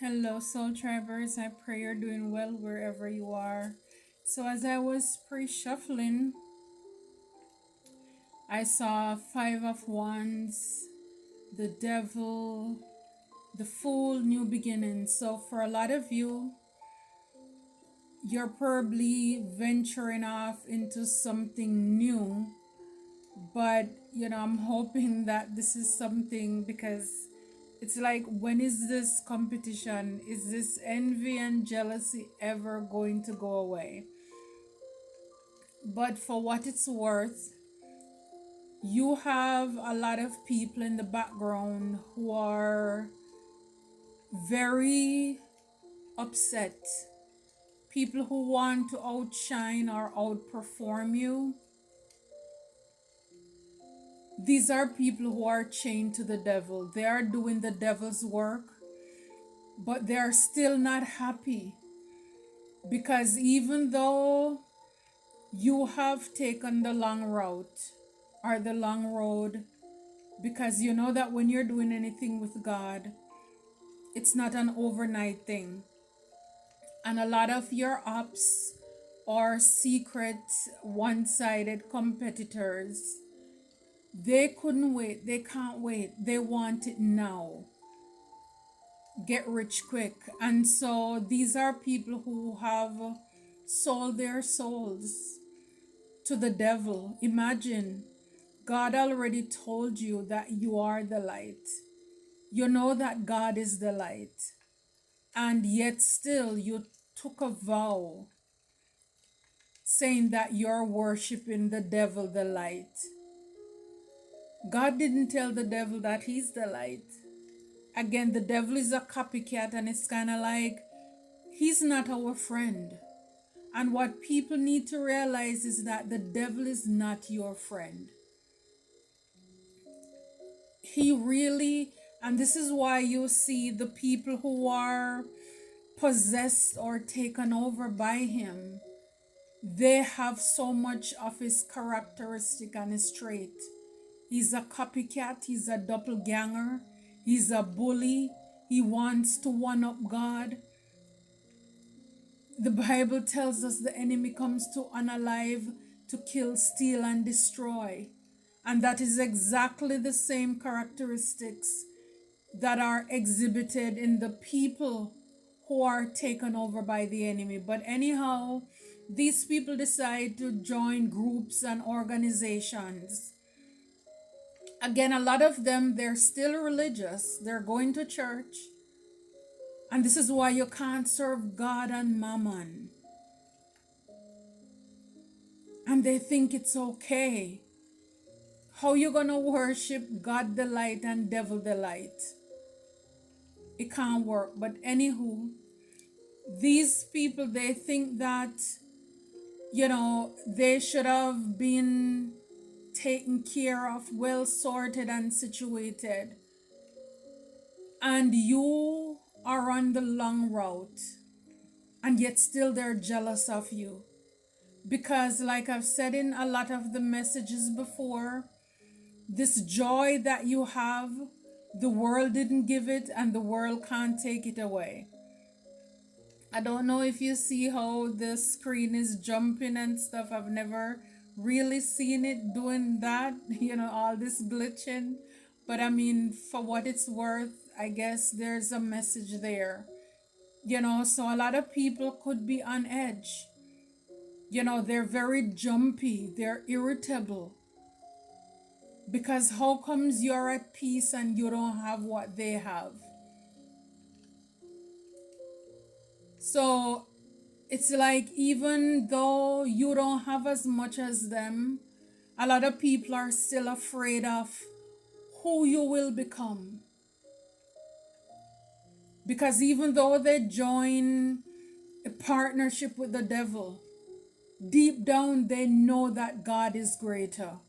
Hello, Soul Tribers. I pray you're doing well wherever you are. So, as I was pre shuffling, I saw Five of Wands, the Devil, the Fool, New Beginnings. So, for a lot of you, you're probably venturing off into something new, but I'm hoping that this is something because it's like, when is this competition, is this envy and jealousy ever going to go away? But for what it's worth, you have a lot of people in the background who are very upset, people who want to outshine or outperform you. These are people who are chained to the devil. They are doing the devil's work, but they are still not happy, because even though you have taken the long route or the long road, because you know that when you're doing anything with God, it's not an overnight thing. And a lot of your ops or secret one-sided competitors, they couldn't wait, they can't wait, they want it now, get rich quick. And so these are people who have sold their souls to the devil. Imagine, God already told you that you are the light. You know that God is the light. And yet still you took a vow saying that you're worshiping the devil, the light. God didn't tell the devil that he's the light. Again, the devil is a copycat, and it's kind of like he's not our friend. And what people need to realize is that the devil is not your friend. He really, and this is why you see the people who are possessed or taken over by him, they have so much of his characteristic and his trait. He's a copycat, he's a doppelganger, he's a bully, he wants to one up God. The Bible tells us the enemy comes to unalive, to kill, steal, and destroy. And that is exactly the same characteristics that are exhibited in the people who are taken over by the enemy. But anyhow, these people decide to join groups and organizations. Again, a lot of them, they're still religious, they're going to church. And this is why you can't serve God and mammon. And they think it's okay. How you gonna worship God the light and devil the light? It can't work. But anywho, these people, they think that they should have been taken care of, well sorted and situated, and you are on the long route, and yet still they're jealous of you. Because like I've said in a lot of the messages before, this joy that you have, the world didn't give it, and the world can't take it away. I don't know if you see how the screen is jumping and stuff. I've never really seen it doing that, all this glitching. But I mean, for what it's worth, I guess there's a message there. So a lot of people could be on edge. They're very jumpy, they're irritable. Because how comes you're at peace and you don't have what they have? So it's like, even though you don't have as much as them, a lot of people are still afraid of who you will become. Because even though they join a partnership with the devil, deep down they know that God is greater.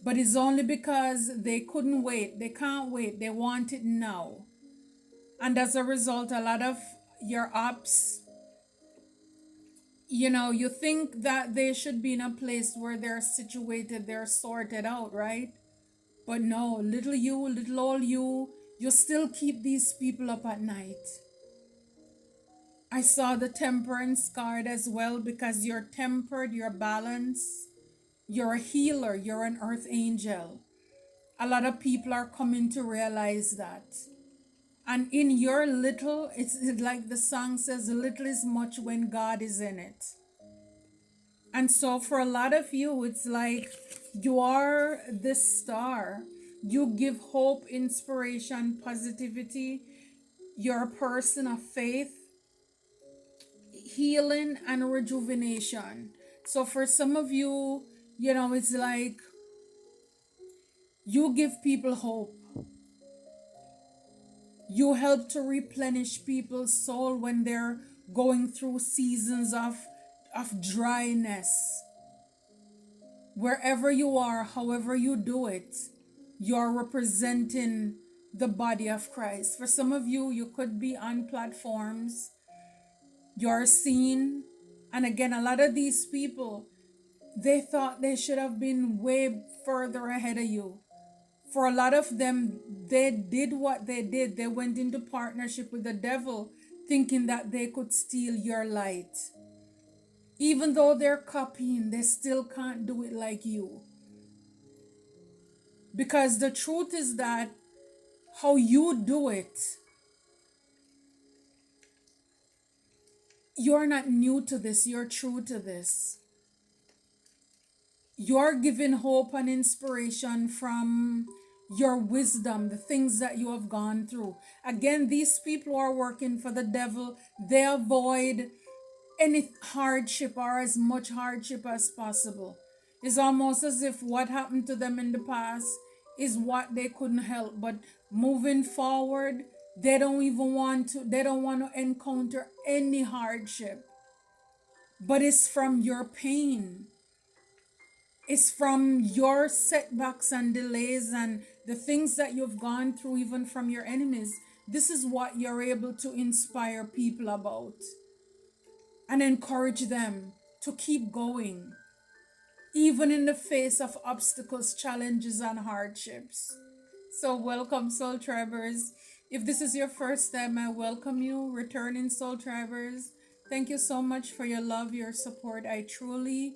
But it's only because they couldn't wait, they can't wait, they want it now. And as a result, a lot of your ops, you think that they should be in a place where they're situated, they're sorted out, right? But no, little old you, you still keep these people up at night. I saw the temperance card as well, because you're tempered, you're balanced, you're a healer, you're an earth angel. A lot of people are coming to realize that. And in your little, it's like the song says, little is much when God is in it. And so for a lot of you, it's like you are this star. You give hope, inspiration, positivity. You're a person of faith, healing, and rejuvenation. So for some of you, it's like you give people hope. You help to replenish people's soul when they're going through seasons of dryness. Wherever you are, however you do it, you're representing the body of Christ. For some of you, you could be on platforms, you're seen. And again, a lot of these people, they thought they should have been way further ahead of you. For a lot of them, they did what they did. They went into partnership with the devil, thinking that they could steal your light. Even though they're copying, they still can't do it like you. Because the truth is that how you do it, you're not new to this, you're true to this. You're given hope and inspiration from your wisdom, the things that you have gone through. Again, these people are working for the devil. They avoid any hardship, or as much hardship as possible. It's almost as if what happened to them in the past is what they couldn't help. But moving forward, they don't want to encounter any hardship. But it's from your pain. It's from your setbacks and delays and the things that you've gone through, even from your enemies. This is what you're able to inspire people about and encourage them to keep going, even in the face of obstacles, challenges, and hardships. So, welcome, Soul Tribers. If this is your first time, I welcome you, returning Soul Tribers. Thank you so much for your love, your support. I truly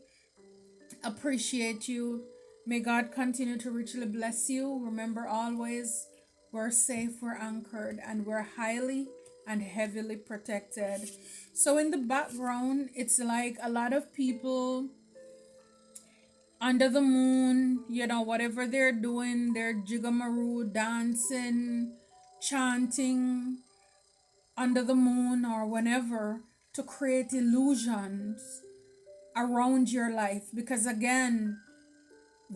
appreciate you. May God continue to richly bless you. Remember always, we're safe, we're anchored, and we're highly and heavily protected. So in the background, it's like a lot of people under the moon, whatever they're doing, they're jigamaroo, dancing, chanting under the moon or whenever, to create illusions around your life, because again,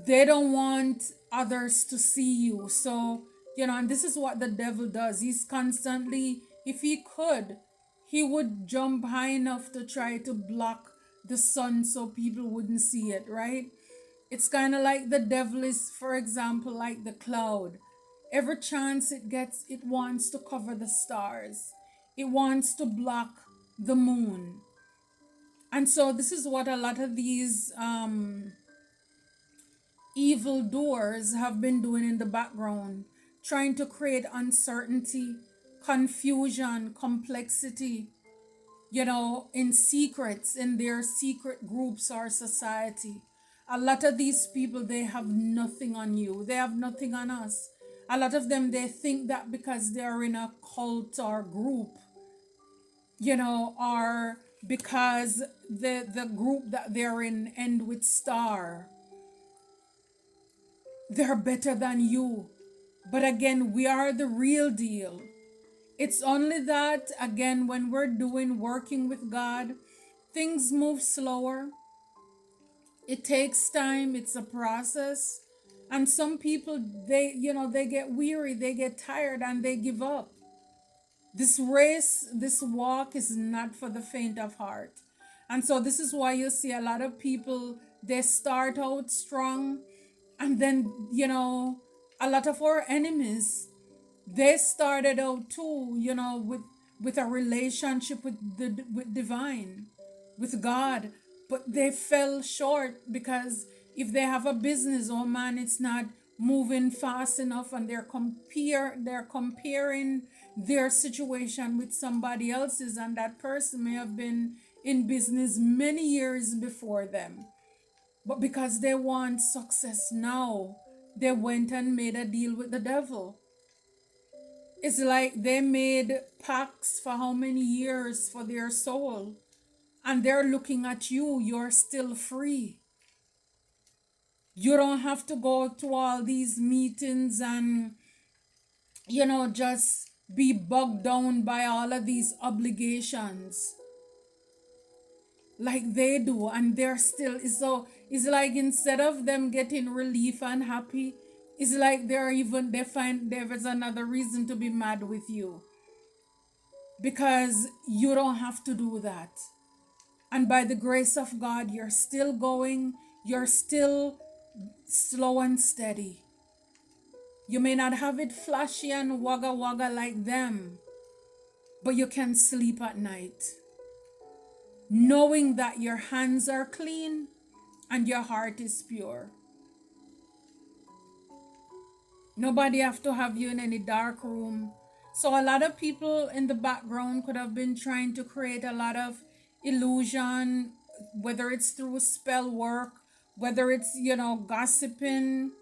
they don't want others to see you. So, and this is what the devil does. He's constantly, if he could, he would jump high enough to try to block the sun so people wouldn't see it, right? It's kind of like the devil is, for example, like the cloud. Every chance it gets, it wants to cover the stars, it wants to block the moon. And so this is what a lot of these evil doers have been doing in the background, trying to create uncertainty, confusion, complexity, in secrets, in their secret groups or society. A lot of these people, they have nothing on you, they have nothing on us. A lot of them, they think that because they are in a cult or group, or because the group that they're in end with star, they're better than you. But again, we are the real deal. It's only that, again, when we're working with God, things move slower. It takes time. It's a process. And some people, they get weary, they get tired, and they give up. This race, this walk is not for the faint of heart. And so this is why you see a lot of people, they start out strong, and then, a lot of our enemies, they started out too, with a relationship with divine, with God, but they fell short because if they have a business, oh man, it's not moving fast enough, and they're comparing their situation with somebody else's, and that person may have been in business many years before them, but because they want success now, they went and made a deal with the devil. It's like they made pacts for how many years for their soul, and they're looking at you. You're still free. You don't have to go to all these meetings and, just be bogged down by all of these obligations like they do. And they're still, so it's like instead of them getting relief and happy, it's like they find there is another reason to be mad with you, because you don't have to do that. And by the grace of God, you're still going, you're still slow and steady. You may not have it flashy and wagga wagga like them, but you can sleep at night knowing that your hands are clean and your heart is pure. Nobody have to have you in any dark room. So a lot of people in the background could have been trying to create a lot of illusion, whether it's through spell work, whether it's, gossiping,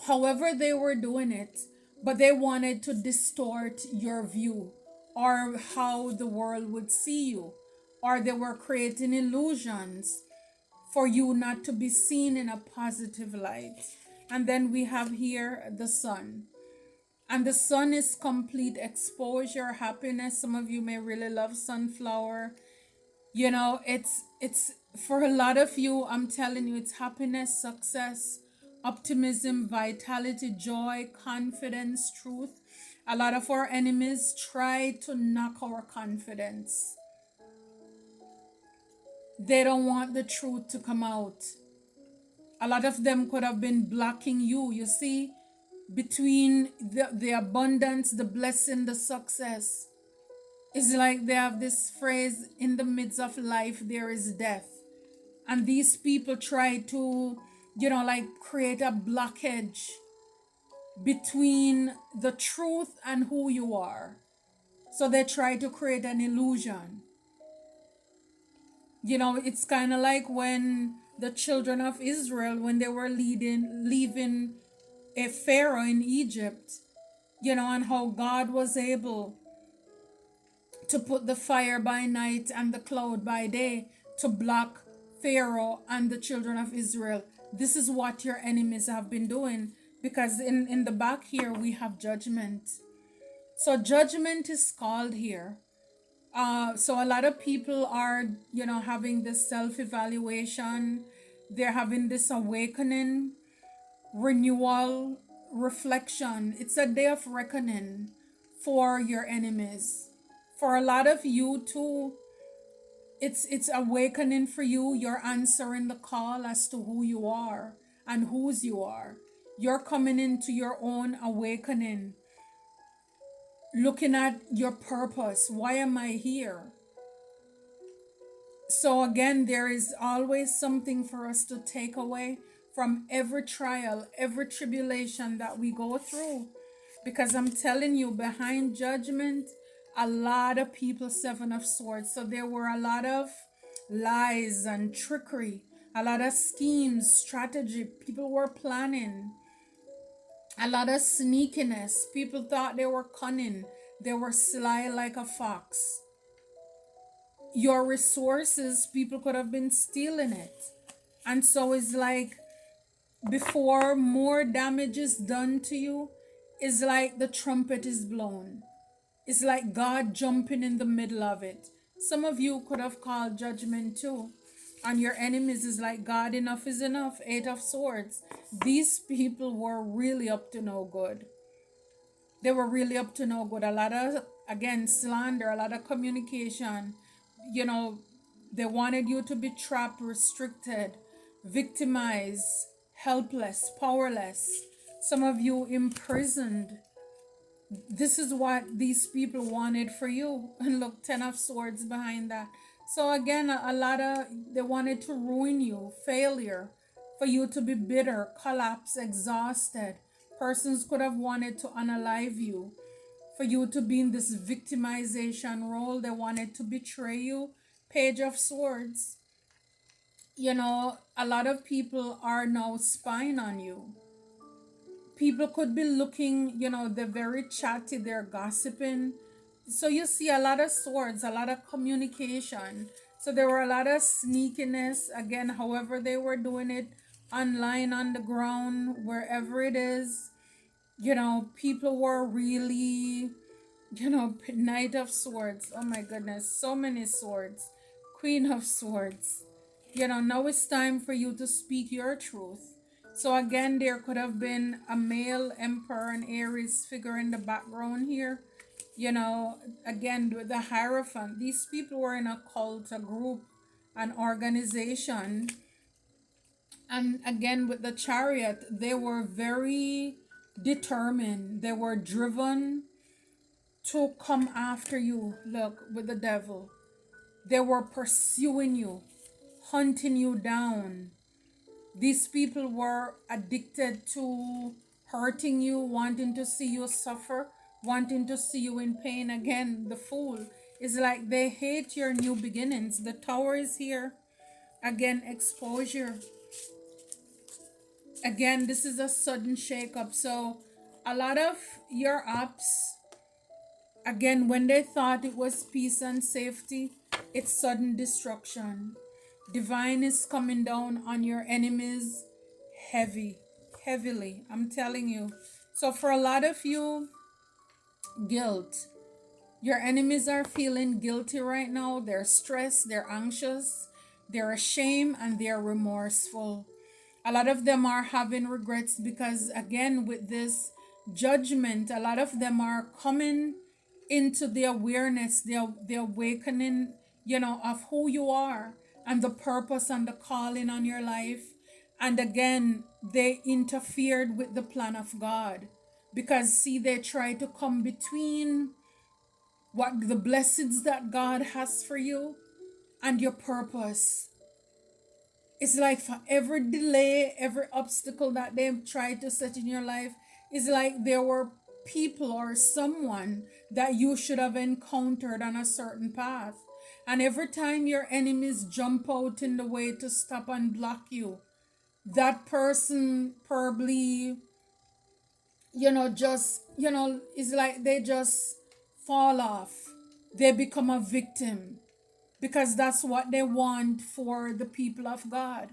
however they were doing it, but they wanted to distort your view or how the world would see you, or they were creating illusions for you not to be seen in a positive light. And then we have here the sun. And the sun is complete exposure, happiness. Some of you may really love sunflower. It's for a lot of you, I'm telling you, it's happiness, success, optimism, vitality, joy, confidence, truth. A lot of our enemies try to knock our confidence. They don't want the truth to come out. A lot of them could have been blocking you. You see, between the abundance, the blessing, the success. It's like they have this phrase, in the midst of life, there is death. And these people try to, create a blockage between the truth and who you are. So they try to create an illusion. It's kind of like when the children of Israel, when they were leaving a Pharaoh in Egypt, and how God was able to put the fire by night and the cloud by day to block Pharaoh and the children of Israel. This is what your enemies have been doing, because in the back here we have judgment. So judgment is called here. So a lot of people are, having this self-evaluation. They're having this awakening, renewal, reflection. It's a day of reckoning for your enemies. For a lot of you too, it's awakening for you. You're answering the call as to who you are and whose you are. You're coming into your own awakening, looking at your purpose. Why am I here? So again, there is always something for us to take away from every trial, every tribulation that we go through. Because I'm telling you, behind judgment, a lot of people, Seven of Swords. So there were a lot of lies and trickery, a lot of schemes, strategy. People were planning. A lot of sneakiness. People thought they were cunning. They were sly like a fox. Your resources, people could have been stealing it. And so it's like, before more damage is done to you, it's like the trumpet is blown. It's like God jumping in the middle of it. Some of you could have called judgment too. And your enemies is like, God, enough is enough. Eight of Swords. These people were really up to no good. They were really up to no good. A lot of, again, slander, a lot of communication. They wanted you to be trapped, restricted, victimized, helpless, powerless. Some of you imprisoned. This is what these people wanted for you. And look, 10 of Swords behind that. So again, a lot of, they wanted to ruin you. Failure. for you to be bitter, collapse, exhausted. Persons could have wanted to unalive you, for you to be in this victimization role. They wanted to betray you. Page of Swords. A lot of people are now spying on you. People could be looking, they're very chatty, they're gossiping. So you see a lot of swords, a lot of communication. So there were a lot of sneakiness, again, however they were doing it, online, on the ground, wherever it is. People were really, Knight of Swords. Oh my goodness, so many swords. Queen of Swords. Now it's time for you to speak your truth. So again, there could have been a male emperor and Aries figure in the background here. Again, with the Hierophant, these people were in a cult, a group, an organization. And again, with the Chariot, they were very determined. They were driven to come after you. Look, with the Devil, they were pursuing you, hunting you down. These people were addicted to hurting you, wanting to see you suffer, wanting to see you in pain. Again, the Fool is like they hate your new beginnings. The Tower is here. Again, exposure. Again, this is a sudden shakeup. So a lot of your ups, again, when they thought it was peace and safety, it's sudden destruction. Divine is coming down on your enemies heavily. I'm telling you. So for a lot of you, guilt. Your enemies are feeling guilty right now. They're stressed, they're anxious, they're ashamed, and they're remorseful. A lot of them are having regrets because, again, with this judgment, a lot of them are coming into the awareness, the awakening, of who you are and the purpose and the calling on your life. And again, they interfered with the plan of God because, see, they try to come between what the blessings that God has for you and your purpose. It's like for every delay, every obstacle that they've tried to set in your life, it's like there were people or someone that you should have encountered on a certain path. And every time your enemies jump out in the way to stop and block you, that person probably, it's like they just fall off. They become a victim because that's what they want for the people of God.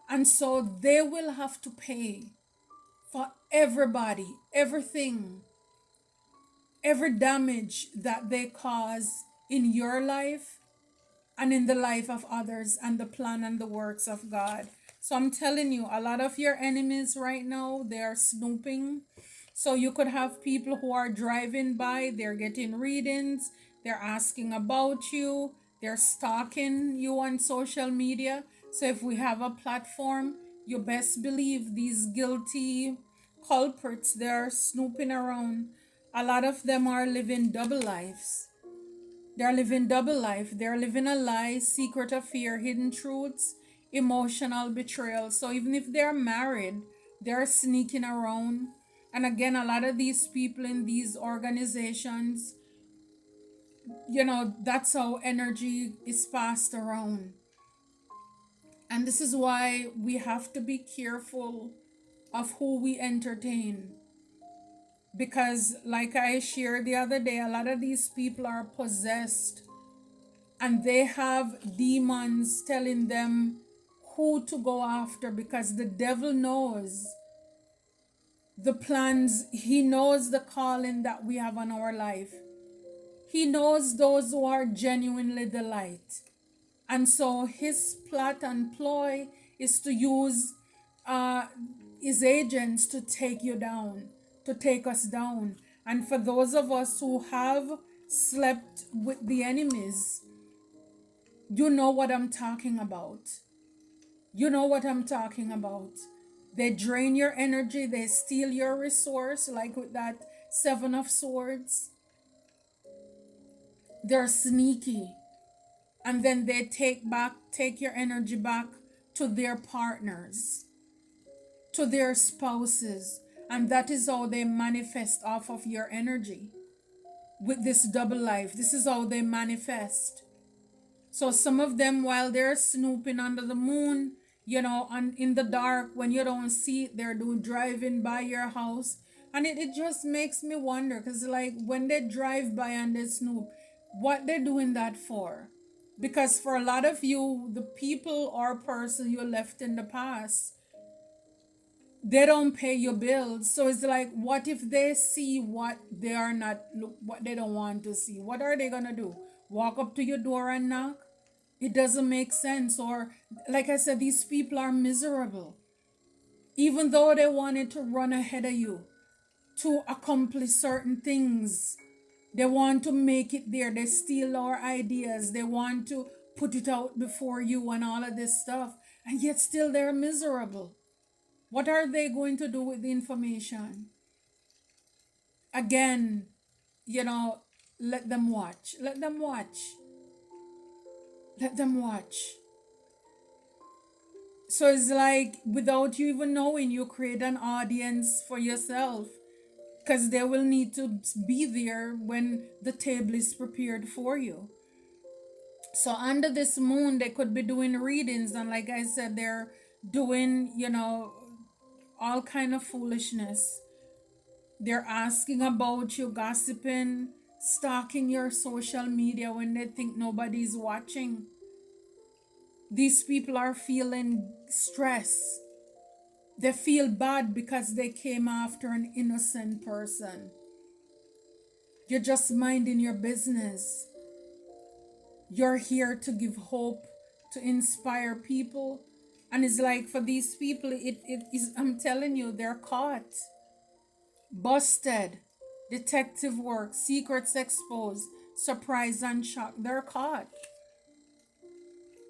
And so they will have to pay for everybody, everything, every damage that they cause in your life and in the life of others and the plan and the works of God. So I'm telling you, a lot of your enemies right now, they are snooping. So you could have people who are driving by, they're getting readings, they're asking about you, they're stalking you on social media. So if we have a platform, you best believe these guilty culprits, they're snooping around. A lot of them are living double lives. They're living double life. They're living a lie, secret affair, hidden truths, emotional betrayal. So even if they're married, they're sneaking around. And again, a lot of these people in these organizations, that's how energy is passed around. And this is why we have to be careful of who we entertain. Because, like I shared the other day, a lot of these people are possessed and they have demons telling them who to go after because the devil knows the plans, he knows the calling that we have on our life. He knows those who are genuinely the light. And so his plot and ploy is to use his agents to take you down, to take us down. And for those of us who have slept with the enemies, you know what I'm talking about. You know what I'm talking about. They drain your energy, they steal your resource, like with that Seven of Swords. They're sneaky. And then they take your energy back to their partners. to their spouses. And that is how they manifest off of your energy with this double life. This is how they manifest. So some of them, while they're snooping under the moon, and in the dark when you don't see it, they're doing driving by your house. And it just makes me wonder, because like when they drive by and they snoop, what they're doing that for? Because for a lot of you, the people or person you left in the past, they don't pay your bills. So it's like, what if they see what they are not, what they don't want to see? What are they gonna do? Walk up to your door and knock? It doesn't make sense. Or like I said, these people are miserable. Even though they wanted to run ahead of you to accomplish certain things, they want to make it there. They steal our ideas. They want to put it out before you and all of this stuff. And yet still they're miserable. What are they going to do with the information? Again, let them watch. Let them watch. Let them watch. So it's like, without you even knowing, you create an audience for yourself, because they will need to be there when the table is prepared for you. So under this moon, they could be doing readings, and like I said, they're doing, all kind of foolishness. They're asking about you, gossiping, stalking your social media when they think nobody's watching. These people are feeling stress. They feel bad because they came after an innocent person. You're just minding your business. You're here to give hope, to inspire people. And it's like, for these people, it is, I'm telling you, they're caught. Busted. Detective work, secrets exposed, surprise and shock. They're caught.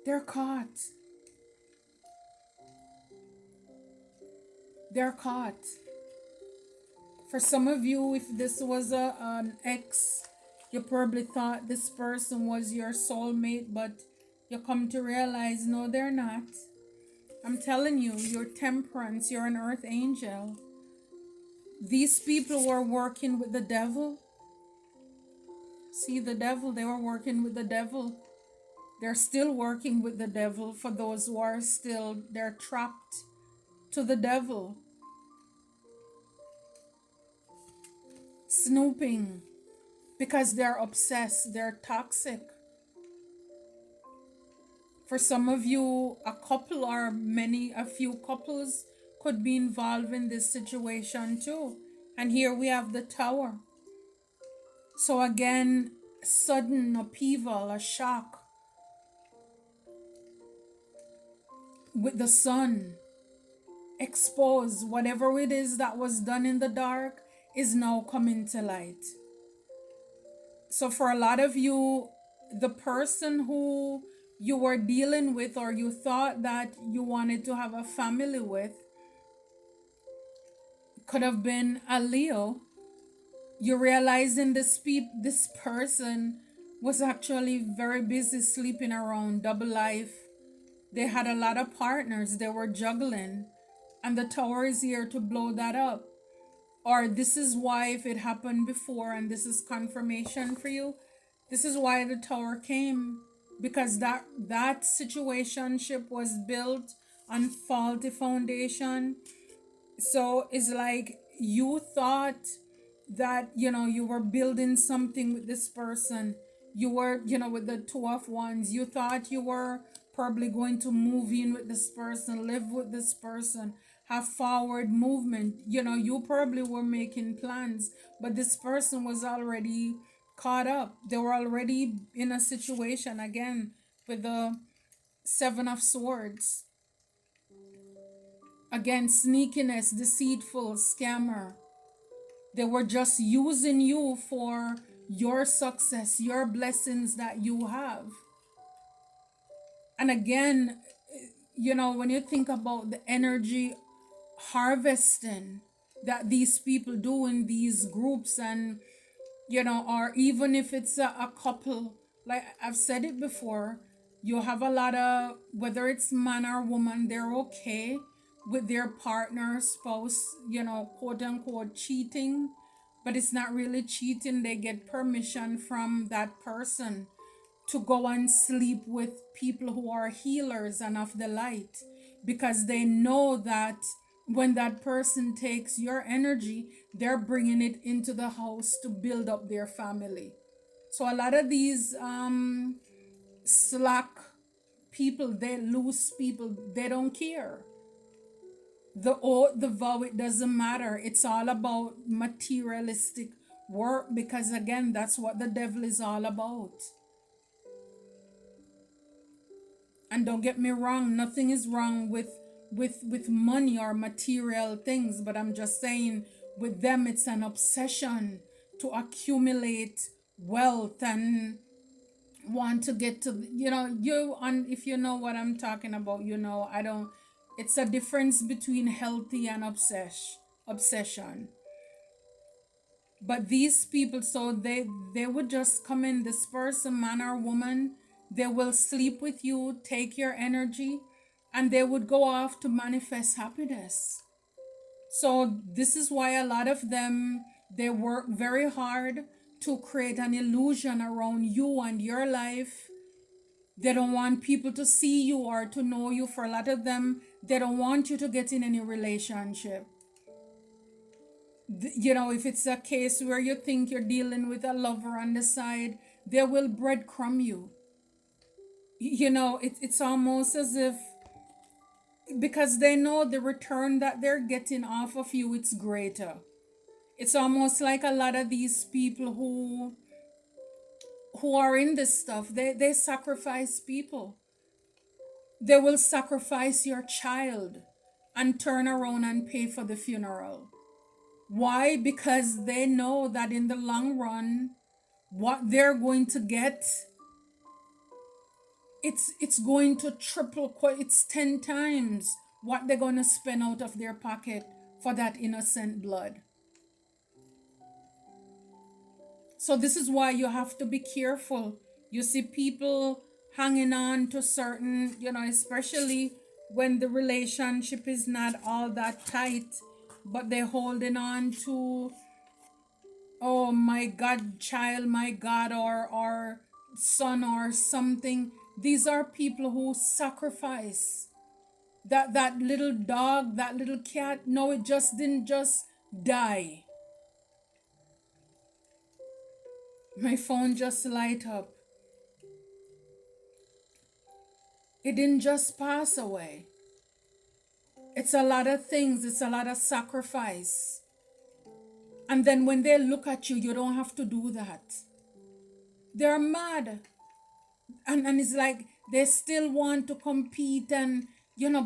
They're caught. They're caught. For some of you, if this was an ex, you probably thought this person was your soulmate, but you come to realize, no, they're not. I'm telling you, you're temperance, you're an earth angel. These people were working with the devil. See, the devil, they were working with the devil. They're still working with the devil. For those who are still, they're trapped to the devil. Snooping, because they're obsessed, they're toxic. For some of you, a couple or a few couples could be involved in this situation too. And here we have the Tower. So again, sudden upheaval, a shock with the sun exposed. Whatever it is that was done in the dark is now coming to light. So for a lot of you, the person who you were dealing with, or you thought that you wanted to have a family with, could have been a Leo. You realizing this person was actually very busy sleeping around, double life. They had a lot of partners. They were juggling. And the Tower is here to blow that up. Or this is why, if it happened before and this is confirmation for you, this is why the Tower came. Because that situationship was built on faulty foundation. So it's like, you thought that you were building something with this person. You were with the Two of Wands, you thought you were probably going to move in with this person, live with this person, have forward movement. You probably were making plans, but this person was already caught up. They were already in a situation, again with the Seven of Swords. Again, sneakiness, deceitful, scammer. They were just using you for your success, your blessings that you have. And again, when you think about the energy harvesting that these people do in these groups, and, or even if it's a couple, like I've said it before, you have a lot of, whether it's man or woman, they're okay with their partner, spouse, quote unquote cheating, but it's not really cheating. They get permission from that person to go and sleep with people who are healers and of the light, because they know that when that person takes your energy, they're bringing it into the house to build up their family. So a lot of these slack people, they lose people, they don't care. The oath, the vow, it doesn't matter. It's all about materialistic work, because again, that's what the devil is all about. And don't get me wrong, nothing is wrong with money or material things, but I'm just saying, with them it's an obsession to accumulate wealth and want to get to, you on, if you know what I'm talking about, I don't, it's a difference between healthy and obsession. But these people, so they would just come in, this person, man or woman, they will sleep with you, take your energy, and they would go off to manifest happiness. So this is why a lot of them, they work very hard to create an illusion around you and your life. They don't want people to see you or to know you. For a lot of them, they don't want you to get in any relationship. If it's a case where you think you're dealing with a lover on the side, they will breadcrumb you. It's almost as if, because they know the return that they're getting off of you, it's greater. It's almost like a lot of these people who are in this stuff, they sacrifice people. They will sacrifice your child and turn around and pay for the funeral. Why? Because they know that in the long run, what they're going to get, it's going to triple, it's 10 times what they're going to spend out of their pocket for that innocent blood. So this is why you have to be careful. You see people hanging on to certain, especially when the relationship is not all that tight, but they're holding on to, oh my God, child, my God, or son or something. These are people who sacrifice. That little dog, that little cat, no, it just didn't just die. My phone just light up. It didn't just pass away. It's a lot of things. It's a lot of sacrifice. And then when they look at you, you don't have to do that. They're mad. And it's like they still want to compete and,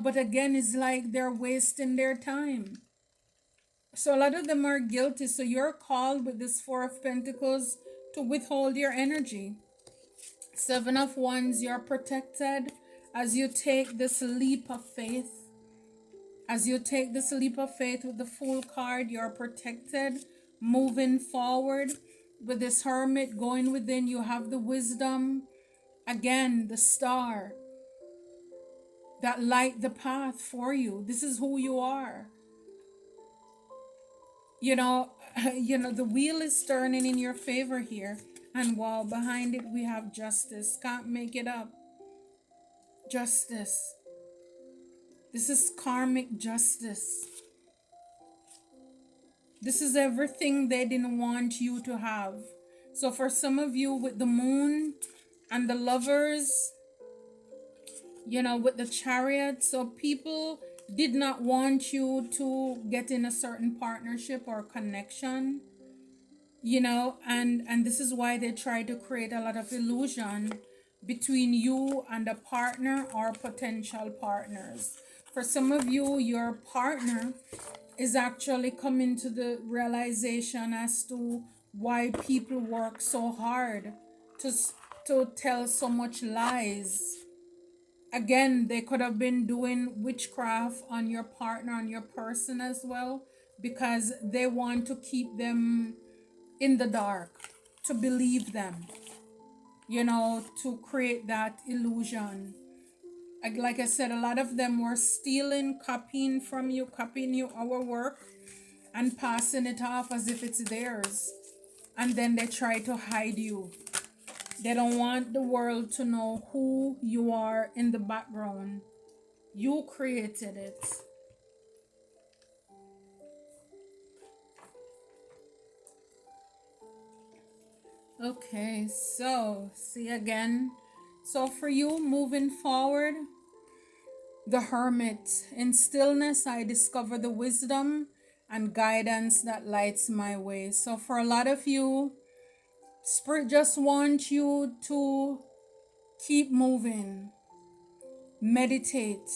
but again, it's like they're wasting their time. So a lot of them are guilty. So you're called with this Four of Pentacles to withhold your energy. Seven of Wands, you're protected as you take this leap of faith. As you take this leap of faith with the Fool card, you're protected, moving forward. With this Hermit going within, you have the wisdom. Again, the star that light the path for you. This is who you are. The wheel is turning in your favor here. And while behind it we have justice. Can't make it up. Justice. This is karmic justice. This is everything they didn't want you to have. So for some of you with the Moon and the Lovers, with the Chariot, so people did not want you to get in a certain partnership or connection, and this is why they try to create a lot of illusion between you and a partner or potential partners. For some of you, your partner is actually coming to the realization as to why people work so hard to tell so much lies. Again, they could have been doing witchcraft on your partner, on your person as well, because they want to keep them in the dark, to believe them, to create that illusion. Like I said, a lot of them were stealing, copying you our work and passing it off as if it's theirs. And then they try to hide you. They don't want the world to know who you are in the background. You created it. Okay, so see again. So for you moving forward, the hermit. In stillness, I discover the wisdom and guidance that lights my way. So for a lot of you, Spirit just wants you to keep moving, meditate.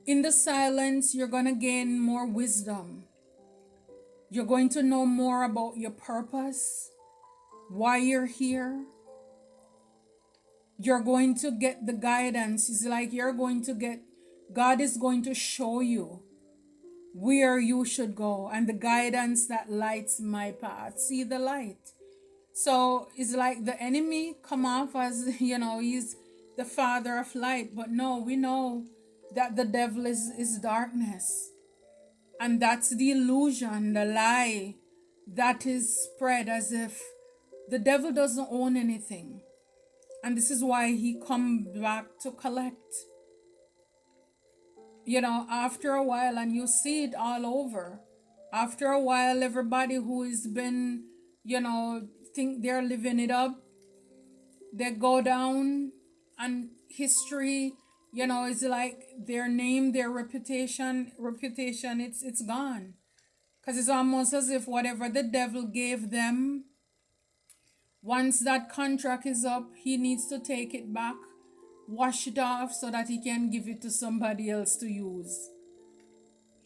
In the silence, you're going to gain more wisdom. You're going to know more about your purpose, why you're here. You're going to get the guidance. It's like God is going to show you where you should go and the guidance that lights my path. See the light. So it's like the enemy come off as, he's the father of light. But no, we know that the devil is darkness. And that's the illusion, the lie that is spread as if the devil doesn't own anything. And this is why he come back to collect. After a while, and you see it all over. After a while, everybody who has been, think they're living it up, they go down, and history, is like their name, their reputation, it's gone. Because it's almost as if whatever the devil gave them, once that contract is up, he needs to take it back, wash it off so that he can give it to somebody else to use.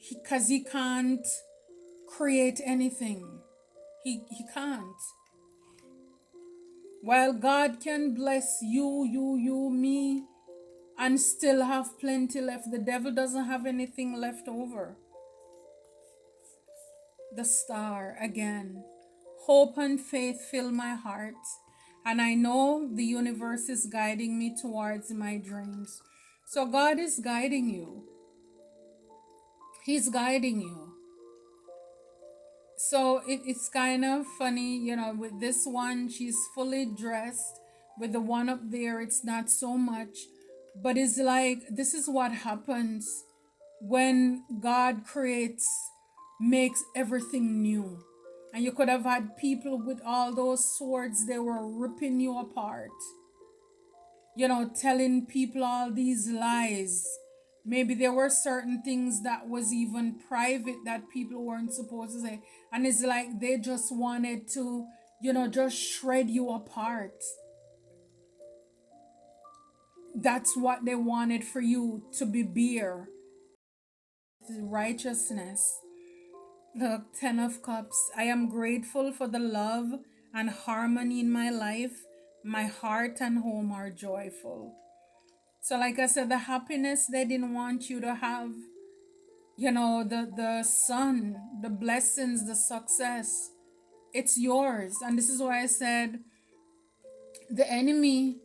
Because he can't create anything. He can't. While God can bless you, me, and still have plenty left, the devil doesn't have anything left over. The star again. Hope and faith fill my heart, and I know the universe is guiding me towards my dreams. So God is guiding you. He's guiding you. So it's kind of funny, with this one, she's fully dressed. With the one up there, it's not so much. But it's like, this is what happens when God makes everything new. And you could have had people with all those swords, they were ripping you apart. Telling people all these lies. Maybe there were certain things that was even private that people weren't supposed to say. And it's like they just wanted to, just shred you apart. That's what they wanted for you to be bare. Righteousness. The Ten of Cups. I am grateful for the love and harmony in my life. My heart and home are joyful. So like I said, the happiness they didn't want you to have, the sun, the blessings, the success, it's yours. And this is why I said the enemy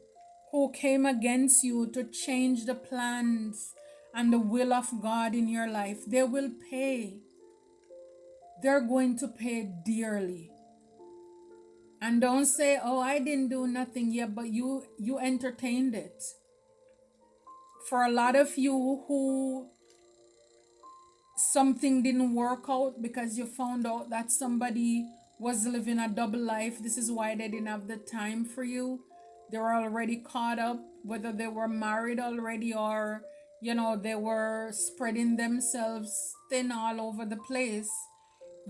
who came against you to change the plans and the will of God in your life, they will pay. They're going to pay dearly. And don't say, oh, I didn't do nothing yet, but you entertained it. For a lot of you who something didn't work out because you found out that somebody was living a double life, this is why they didn't have the time for you. They were already caught up, whether they were married already or, they were spreading themselves thin all over the place.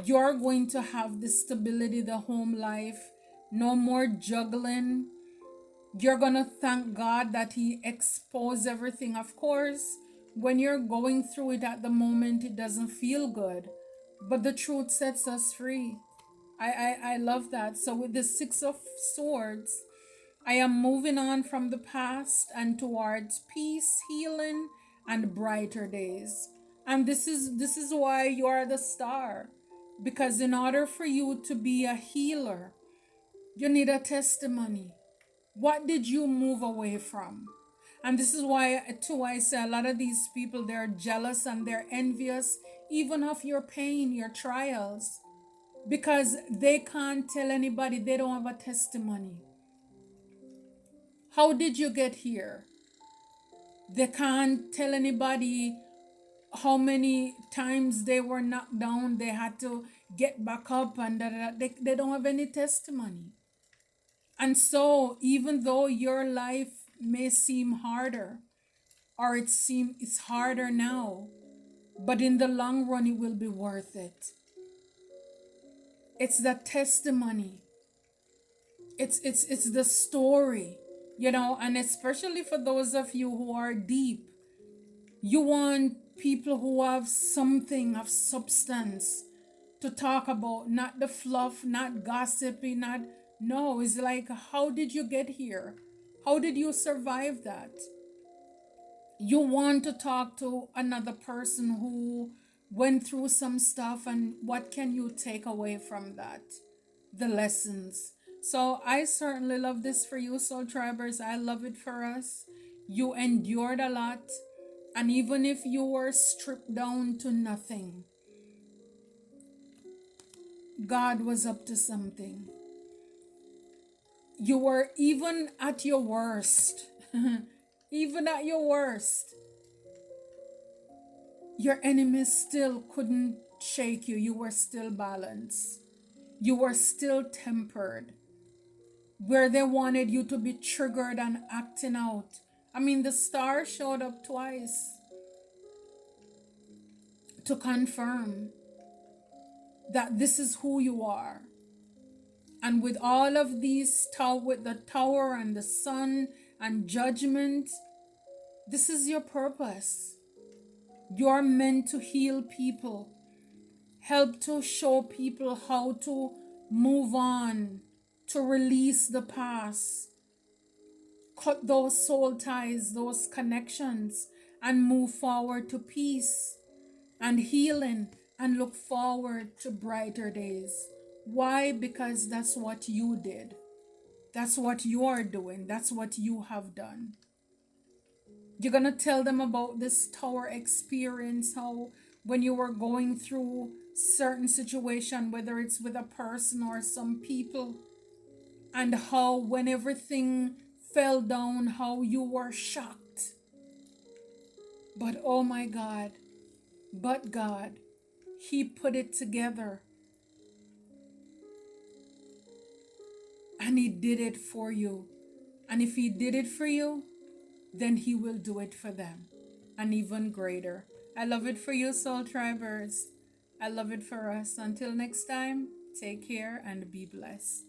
You're going to have the stability, the home life, no more juggling. You're going to thank God that He exposed everything. Of course, when you're going through it at the moment, it doesn't feel good. But the truth sets us free. I love that. So with the Six of Swords, I am moving on from the past and towards peace, healing, and brighter days. And this is why you are the star. Because in order for you to be a healer, you need a testimony. What did you move away from? And this is why, too, I say a lot of these people, they're jealous and they're envious, even of your pain, your trials, because they can't tell anybody, they don't have a testimony. How did you get here? They can't tell anybody how many times they were knocked down, they had to get back up, and they don't have any testimony. And so, even though your life may seem harder, or it's harder now, but in the long run it will be worth it. It's the testimony. It's the story, and especially for those of you who are deep, you want people who have something of substance to talk about, not the fluff, not gossipy, not no, it's like, how did you get here? How did you survive that? You want to talk to another person who went through some stuff, and what can you take away from that? The lessons. So I certainly love this for you, Soul Tribers. I love it for us. You endured a lot, and even if you were stripped down to nothing, God was up to something. You were even at your worst. Even at your worst, your enemies still couldn't shake you. You were still balanced. You were still tempered. Where they wanted you to be triggered and acting out. I mean, the star showed up twice to confirm that this is who you are. And with all of these, with the tower and the sun and judgment, this is your purpose. You're meant to heal people, help to show people how to move on, to release the past, cut those soul ties, those connections, and move forward to peace and healing and look forward to brighter days. Why? Because that's what you did. That's what you are doing. That's what you have done. You're going to tell them about this tower experience, how when you were going through certain situation, whether it's with a person or some people, and how when everything fell down, how you were shocked. But oh my God, but God, He put it together. And He did it for you. And if He did it for you, then He will do it for them. And even greater. I love it for you, Soul Tribers. I love it for us. Until next time, take care and be blessed.